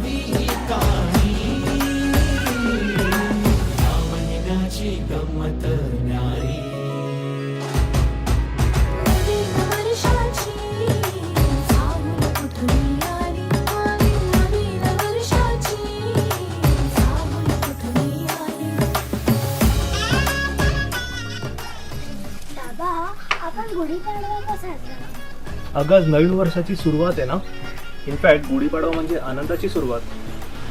नवी कहाणी या महिन्याची गंमत न्यारी. नवीन वर्षाची सावली कुठून आली, नवीन वर्षाची सावली कुठून आली. बाबा, आपण गुढीपाडवा का साजरा करतो? अगं आज नवीन वर्षाची सुरुवात आहे ना. इनफॅक्ट गुढीपाडवा म्हणजे आनंदाची सुरुवात.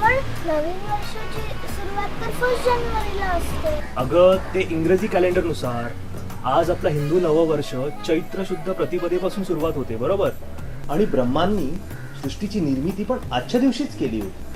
पण नवीन वर्षाची सुरुवात तर 1 जानेवारीला असते. अगं ते इंग्रजी कॅलेंडरनुसार आज आपला हिंदू नववर्ष चैत्र शुद्ध प्रतिपदेपासून सुरुवात होते, बरोबर. आणि ब्रह्मांनी सृष्टीची निर्मिती पण आजच्या दिवशीच केली होती.